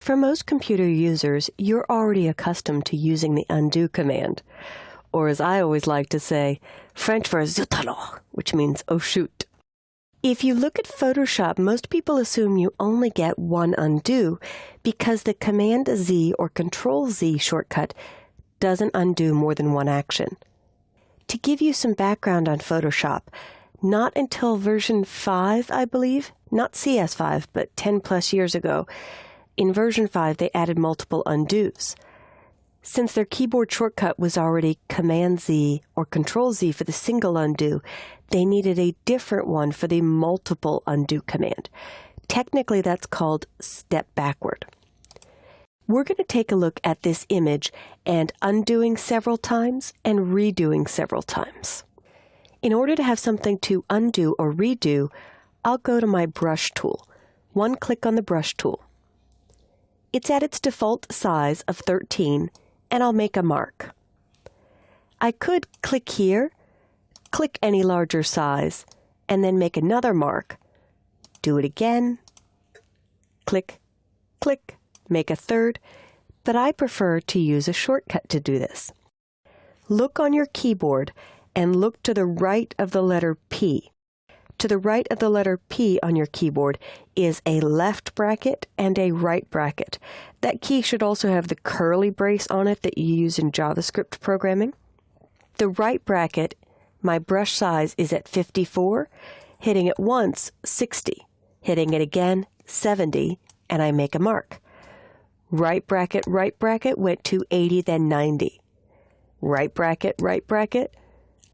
For most computer users, you're already accustomed to using the undo command, or as I always like to say, French for zut alors, which means oh shoot. If you look at Photoshop, most people assume you only get one undo because the Command Z or Control Z shortcut doesn't undo more than one action. To give you some background on Photoshop, not until version 5, I believe, not CS5, but 10 plus years ago, in version 5 they added multiple undos. Since their keyboard shortcut was already Command Z or Control Z for the single undo, they needed a different one for the multiple undo command. Technically, that's called step backward. We're going to take a look at this image and undoing several times and redoing several times. In order to have something to undo or redo, I'll go to my brush tool. One click on the brush tool. It's at its default size of 13, and I'll make a mark. I could click here, click any larger size, and then make another mark. Do it again, click, click, make a third, but I prefer to use a shortcut to do this. Look on your keyboard and look to the right of the letter P. To the right of the letter P on your keyboard is a left bracket and a right bracket. That key should also have the curly brace on it that you use in JavaScript programming. The right bracket, my brush size is at 54, hitting it once, 60, hitting it again, 70, and I make a mark. Right bracket went to 80, then 90. Right bracket,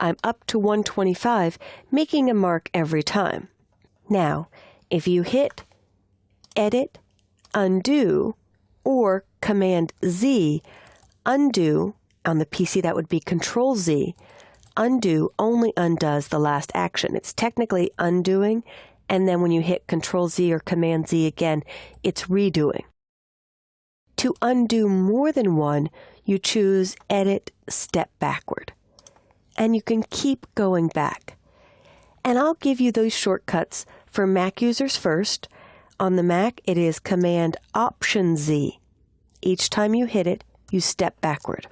I'm up to 125, making a mark every time. Now, if you hit Edit, Undo, or Command Z, undo, on the PC that would be Control Z, undo only undoes the last action. It's technically undoing, and then when you hit Control Z or Command Z again, it's redoing. To undo more than one, you choose Edit, Step Backward. And you can keep going back. And I'll give you those shortcuts for Mac users first. On the Mac, it is Command Option Z. Each time you hit it, you step backward.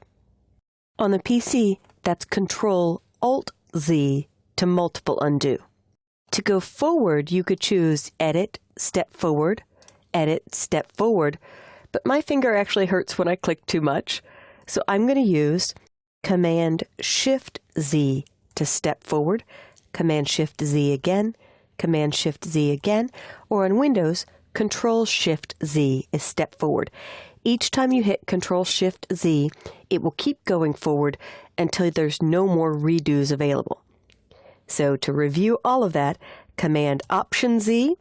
On the PC, that's Control Alt Z to multiple undo. To go forward, you could choose Edit, Step Forward, Edit, Step Forward, but my finger actually hurts when I click too much, so I'm going to use Command Shift Z to step forward, Command Shift Z again, Command Shift Z again, or on Windows, Control Shift Z is step forward. Each time you hit Control Shift Z, it will keep going forward until there's no more redos available. So to review all of that, Command Option Z,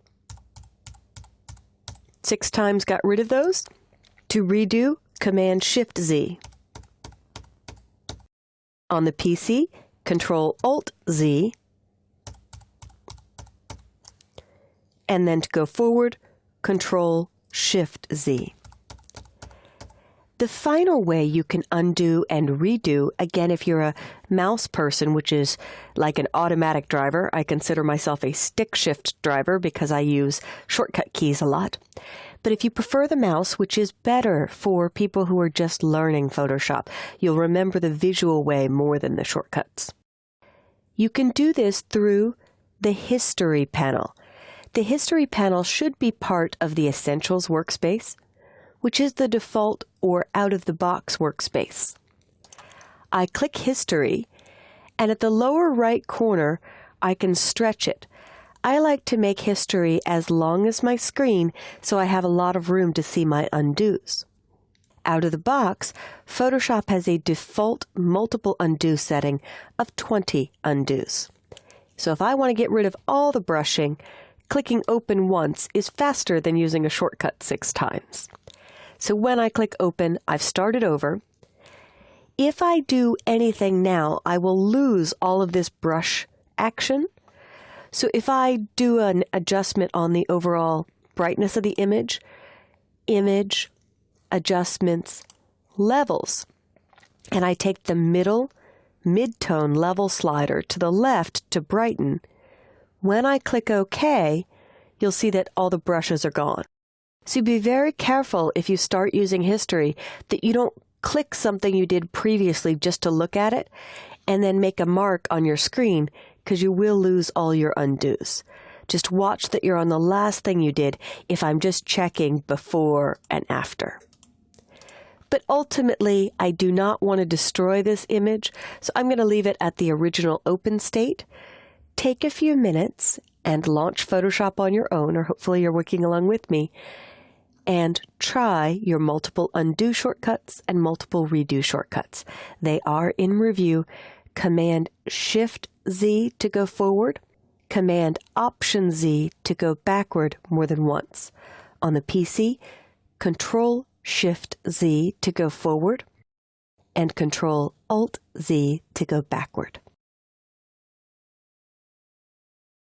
6 times got rid of those. To redo, Command Shift Z. On the PC, Control Alt Z, and then to go forward, Control Shift Z. The final way you can undo and redo, again, if you're a mouse person, which is like an automatic driver, I consider myself a stick shift driver because I use shortcut keys a lot. But if you prefer the mouse, which is better for people who are just learning Photoshop, you'll remember the visual way more than the shortcuts. You can do this through the History panel. The History panel should be part of the Essentials workspace, which is the default or out-of-the-box workspace. I click History, and at the lower right corner, I can stretch it. I like to make history as long as my screen so I have a lot of room to see my undos. Out of the box, Photoshop has a default multiple undo setting of 20 undos. So if I want to get rid of all the brushing, clicking Open once is faster than using a shortcut 6 times. So when I click Open, I've started over. If I do anything now, I will lose all of this brush action. So if I do an adjustment on the overall brightness of the image, Image, Adjustments, Levels, and I take the mid-tone level slider to the left to brighten, when I click OK, you'll see that all the brushes are gone. So be very careful if you start using history that you don't click something you did previously just to look at it and then make a mark on your screen, because you will lose all your undos. Just watch that you're on the last thing you did if I'm just checking before and after. But ultimately, I do not want to destroy this image, so I'm going to leave it at the original open state. Take a few minutes and launch Photoshop on your own, or hopefully you're working along with me, and try your multiple undo shortcuts and multiple redo shortcuts. They are in review. Command-Shift-Z to go forward, Command-Option-Z to go backward more than once. On the PC, Control-Shift-Z to go forward, and Control-Alt-Z to go backward.